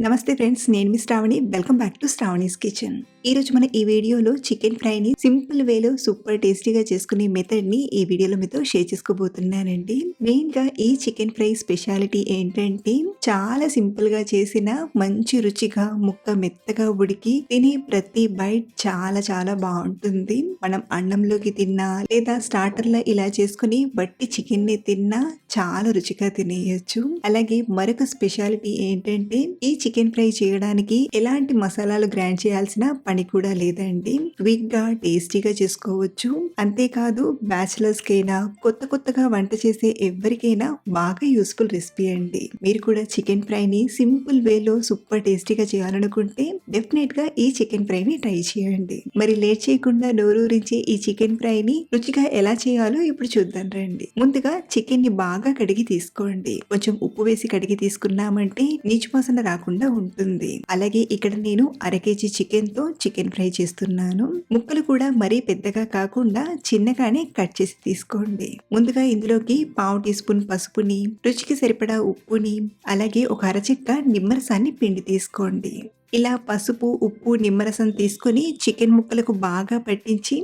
నమస్తే ఫ్రెండ్స్, నేను మీ Shravani. Welcome back to Shravani's kitchen. ఈరోజు మన ఈ వీడియోలో చికెన్ ఫ్రైని సింపుల్ వేలో సూపర్ టేస్టీగా చేసుకునే మెథడ్ని ఈ వీడియోలో మీతో షేర్ చేసుకోబోతున్నానండి. మెయిన్గా ఈ చికెన్ ఫ్రై స్పెషాలిటీ ఏంటంటే చాలా సింపుల్గా చేసిన మంచి రుచిగా ముక్క మెత్తగా ఉడికి తినే ప్రతి బైట్ చాలా చాలా బాగుంటుంది. మనం అన్నంలోకి తిన్నా లేదా స్టార్టర్లో ఇలా చేసుకుని బట్టి చికెన్ని తిన్నా చాలా రుచిగా తినేయచ్చు. అలాగే మరొక స్పెషాలిటీ ఏంటంటే ఈ చికెన్ ఫ్రై చేయడానికి ఎలాంటి మసాలాలు గ్రైండ్ చేయాల్సిన పని కూడా లేదండి. క్విక్ గా టేస్టీగా చేసుకోవచ్చు. అంతేకాదు బ్యాచిలర్స్ కైనా కొత్తగా వంట చేసే ఎవరికైనా బాగా యూస్ఫుల్ రెసిపీ అండి. మీరు కూడా చికెన్ ఫ్రైని సింపుల్ వేలో సూపర్ టేస్టీగా చేయాలనుకుంటే డెఫినెట్ గా ఈ చికెన్ ఫ్రైని ట్రై చేయండి. మరి లేట్ చేయకుండా నోరూరించి ఈ చికెన్ ఫ్రైని రుచిగా ఎలా చేయాలో ఇప్పుడు చూద్దాం రండి. ముందుగా చికెన్ ని బాగా కడిగి తీసుకోండి. కొంచెం ఉప్పు వేసి కడిగి తీసుకున్నామంటే నీచు వాసన రాకుండా ఉంటుంది. అలాగే ఇక్కడ నేను అర కేజీ చికెన్ తో చికెన్ ఫ్రై చేస్తున్నాను. ముక్కలు కూడా మరీ పెద్దగా కాకుండా చిన్నగానే కట్ చేసి తీసుకోండి. ముందుగా ఇందులోకి పావు టీ స్పూన్ పసుపుని, రుచికి సరిపడా ఉప్పుని, అలాగే ఒక అరచెక్క నిమ్మరసాన్ని పిండి తీసుకోండి. ఇలా పసుపు, ఉప్పు, నిమ్మరసం తీసుకొని చికెన్ ముక్కలకు బాగా పట్టించి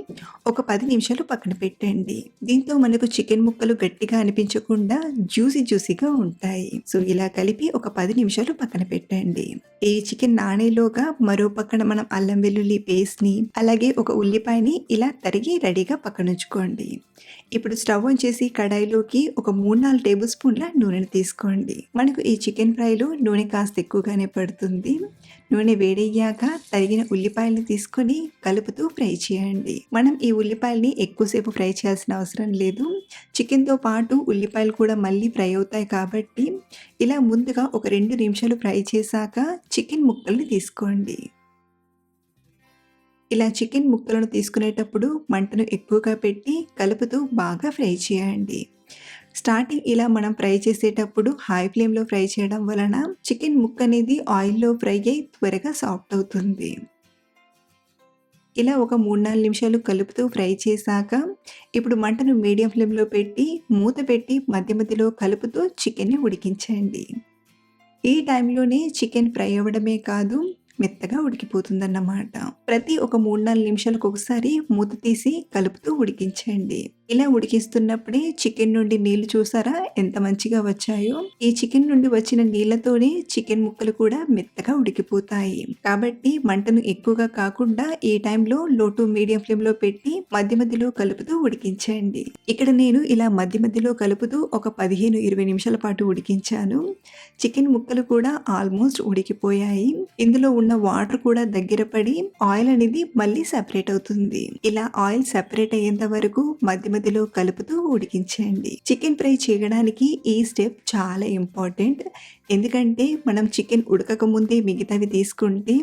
ఒక 10 నిమిషాలు పక్కన పెట్టండి. దీంతో మనకు చికెన్ ముక్కలు గట్టిగా అనిపించకుండా జ్యూసీగా ఉంటాయి. సో ఇలా కలిపి ఒక 10 నిమిషాలు పక్కన పెట్టండి. ఈ చికెన్ నానేలోగా మరో పక్కన మనం అల్లం వెల్లుల్లి పేస్ట్ ని, అలాగే ఒక ఉల్లిపాయని ఇలా తరిగి రెడీగా పక్కనుంచుకోండి. ఇప్పుడు స్టవ్ ఆన్ చేసి కడాయిలోకి ఒక 3-4 టేబుల్ స్పూన్ల నూనెని తీసుకోండి. మనకు ఈ చికెన్ ఫ్రైలో నూనె కాస్త ఎక్కువగానే పడుతుంది. నూనె వేడయ్యాక తరిగిన ఉల్లిపాయలు తీసుకొని కలుపుతూ ఫ్రై చేయండి. మనం ఈ ఉల్లిపాయల్ని ఎక్కువసేపు ఫ్రై చేయాల్సిన అవసరం లేదు. చికెన్తో పాటు ఉల్లిపాయలు కూడా మళ్ళీ ఫ్రై అవుతాయి కాబట్టి ఇలా ముందుగా ఒక 2 నిమిషాలు ఫ్రై చేశాక చికెన్ ముక్కల్ని తీసుకోండి. ఇలా చికెన్ ముక్కలను తీసుకునేటప్పుడు మంటను ఎక్కువగా పెట్టి కలుపుతూ బాగా ఫ్రై చేయండి. స్టార్టింగ్ ఇలా మనం ఫ్రై చేసేటప్పుడు హై ఫ్లేమ్లో ఫ్రై చేయడం వలన చికెన్ ముక్క అనేది ఆయిల్లో ఫ్రై అయి త్వరగా సాఫ్ట్ అవుతుంది. ఇలా ఒక 3-4 నిమిషాలు కలుపుతూ ఫ్రై చేశాక ఇప్పుడు మంటను మీడియం ఫ్లేమ్లో పెట్టి మూత పెట్టి మధ్యలో కలుపుతూ చికెన్ని ఉడికించండి. ఈ టైంలోనే చికెన్ ఫ్రై అవ్వడమే కాదు, మెత్తగా ఉడికిపోతుందన్నమాట. ప్రతి ఒక 3-4 నిమిషాలకు ఒకసారి మూత తీసి కలుపుతూ ఉడికించండి. ఇలా ఉడికిస్తున్నప్పుడే చికెన్ నుండి నీళ్లు చూసారా ఎంత మంచిగా వచ్చాయో. ఈ చికెన్ నుండి వచ్చిన నీళ్లతోనే చికెన్ ముక్కలు కూడా మెత్తగా ఉడికిపోతాయి. కాబట్టి మంటను ఎక్కువగా కాకుండా ఈ టైంలో లో టు మీడియం ఫ్లేమ్ లో పెట్టి మధ్యలో కలుపుతూ ఉడికించండి. ఇక్కడ నేను ఇలా మధ్యలో కలుపుతూ ఒక 15-20 నిమిషాల పాటు ఉడికించాను. చికెన్ ముక్కలు కూడా ఆల్మోస్ట్ ఉడికిపోయాయి. ఇందులో ఉన్న వాటర్ కూడా దగ్గర పడి ఆయిల్ అనేది మళ్ళీ సెపరేట్ అవుతుంది. ఇలా ఆయిల్ సెపరేట్ అయ్యేంత వరకు మధ్యలో కలుపుతూ ఉడికించండి. చికెన్ ఫ్రై చేయడానికి ఈ స్టెప్ చాలా ఇంపార్టెంట్. ఎందుకంటే మనం చికెన్ ఉడకక ముందే మిగతావి తీసుకుంటే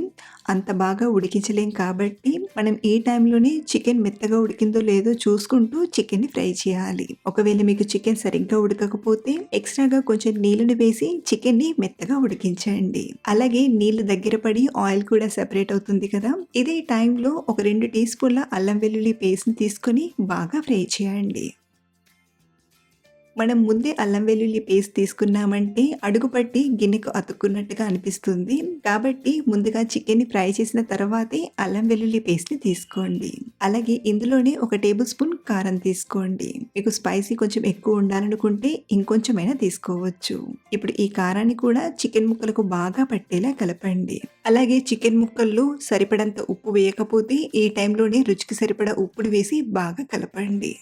అంత బాగా ఉడికించలేం. కాబట్టి మనం ఈ టైంలోనే చికెన్ మెత్తగా ఉడికిందో లేదో చూసుకుంటూ చికెన్ని ఫ్రై చేయాలి. ఒకవేళ మీకు చికెన్ సరిగ్గా ఉడకకపోతే ఎక్స్ట్రాగా కొంచెం నీళ్ళని వేసి చికెన్ని మెత్తగా ఉడికించండి. అలాగే నీళ్లు దగ్గర పడి ఆయిల్ కూడా సెపరేట్ అవుతుంది కదా. ఇదే టైంలో ఒక 2 టీ స్పూన్ల అల్లం వెల్లుల్లి పేస్ట్ని తీసుకొని బాగా ఫ్రై చేయండి. మనం ముందే అల్లం వెల్లుల్లి పేస్ట్ తీసుకున్నామంటే అడుగు పట్టి గిన్నెకు అతుక్కున్నట్టుగా అనిపిస్తుంది. కాబట్టి ముందుగా చికెన్ని ఫ్రై చేసిన తర్వాతే అల్లం వెల్లుల్లి పేస్ట్ని తీసుకోండి. అలాగే ఇందులోనే ఒక టేబుల్ స్పూన్ కారం తీసుకోండి. మీకు స్పైసీ కొంచెం ఎక్కువ ఉండాలనుకుంటే ఇంకొంచెమైనా తీసుకోవచ్చు. ఇప్పుడు ఈ కారాన్ని కూడా చికెన్ ముక్కలకు బాగా పట్టేలా కలపండి. అలాగే చికెన్ ముక్కల్లో సరిపడంత ఉప్పు వేయకపోతే ఈ టైంలోనే రుచికి సరిపడా ఉప్పుని వేసి బాగా కలపండి.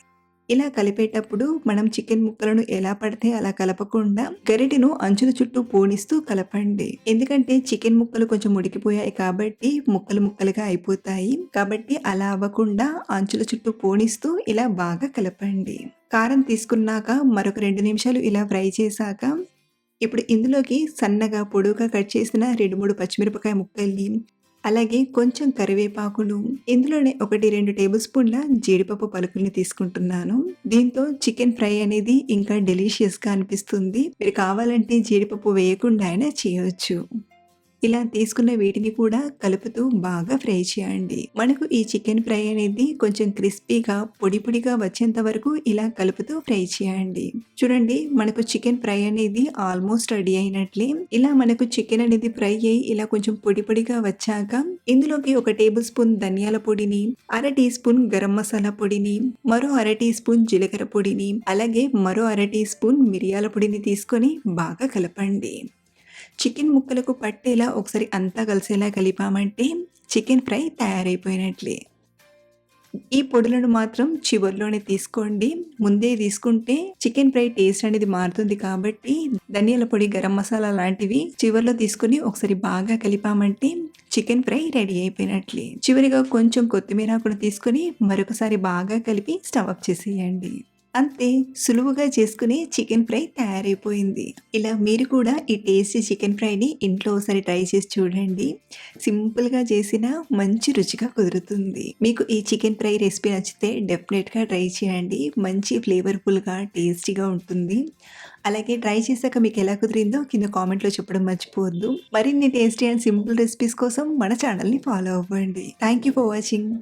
ఇలా కలిపేటప్పుడు మనం చికెన్ ముక్కలను ఎలా పడితే అలా కలపకుండా గరిటెను అంచుల చుట్టూ పోనిస్తూ కలపండి. ఎందుకంటే చికెన్ ముక్కలు కొంచెం ఉడికిపోయాయి కాబట్టి ముక్కలుగా అయిపోతాయి. కాబట్టి అలా అవ్వకుండా అంచుల చుట్టూ పోనిస్తూ ఇలా బాగా కలపండి. కారం తీసుకున్నాక మరొక 2 నిమిషాలు ఇలా ఫ్రై చేశాక ఇప్పుడు ఇందులోకి సన్నగా పొడుగా కట్ చేసిన 2-3 పచ్చిమిరపకాయ ముక్కల్ని, అలాగే కొంచెం కరివేపాకును, ఇందులోనే 1-2 టేబుల్ స్పూన్ల జీడిపప్పు పలుకుల్ని తీసుకుంటున్నాను. దీంతో చికెన్ ఫ్రై అనేది ఇంకా డెలీషియస్గా అనిపిస్తుంది. మీరు కావాలంటే జీడిపప్పు వేయకుండా అయినా చేయవచ్చు. ఇలా తీసుకున్న వీటిని కూడా కలుపుతూ బాగా ఫ్రై చేయండి. మనకు ఈ చికెన్ ఫ్రై అనేది కొంచెం క్రిస్పీగా, పొడి పొడిగా వచ్చేంత వరకు ఇలా కలుపుతూ ఫ్రై చేయండి. చూడండి మనకు చికెన్ ఫ్రై అనేది ఆల్మోస్ట్ రెడీ అయినట్లే. ఇలా మనకు చికెన్ అనేది ఫ్రై అయ్యి ఇలా కొంచెం పొడి పొడిగా వచ్చాక ఇందులోకి 1 టేబుల్ స్పూన్ ధనియాల పొడిని, అర టీ స్పూన్ గరం మసాలా పొడిని, మరో అర టీ స్పూన్ జీలకర్ర పొడిని, అలాగే మరో అర టీ స్పూన్ మిరియాల పొడిని తీసుకొని బాగా కలపండి. చికెన్ ముక్కలకు పట్టేలా ఒకసారి అంతా కలిసేలా కలిపామంటే చికెన్ ఫ్రై తయారైపోయినట్లే. ఈ పొడులను మాత్రం చివర్లోనే తీసుకోండి. ముందే తీసుకుంటే చికెన్ ఫ్రై టేస్ట్ అనేది మారుతుంది కాబట్టి ధనియాల పొడి, గరం మసాలా లాంటివి చివర్లో తీసుకొని ఒకసారి బాగా కలిపామంటే చికెన్ ఫ్రై రెడీ అయిపోయినట్లే. చివరిగా కొంచెం కొత్తిమీర కూడా తీసుకొని మరొకసారి బాగా కలిపి స్టవ్ ఆఫ్ చేసేయండి. అంతే, సులువుగా చేసుకునే చికెన్ ఫ్రై తయారైపోయింది. ఇలా మీరు కూడా ఈ టేస్టీ చికెన్ ఫ్రైని ఇంట్లో ఒకసారి ట్రై చేసి చూడండి. సింపుల్‌గా చేసిన మంచి రుచిగా కుదురుతుంది. మీకు ఈ చికెన్ ఫ్రై రెసిపీ నచ్చితే డెఫినెట్‌గా ట్రై చేయండి. మంచి ఫ్లేవర్‌ఫుల్‌గా, టేస్టీగా ఉంటుంది. అలాగే ట్రై చేశాక మీకు ఎలా కుదిరిందో కింద కామెంట్‌లో చెప్పడం మర్చిపోవద్దు. మరిన్ని టేస్టీ అండ్ సింపుల్ రెసిపీస్ కోసం మన ఛానల్‌ని ఫాలో అవ్వండి. Thank you for watching.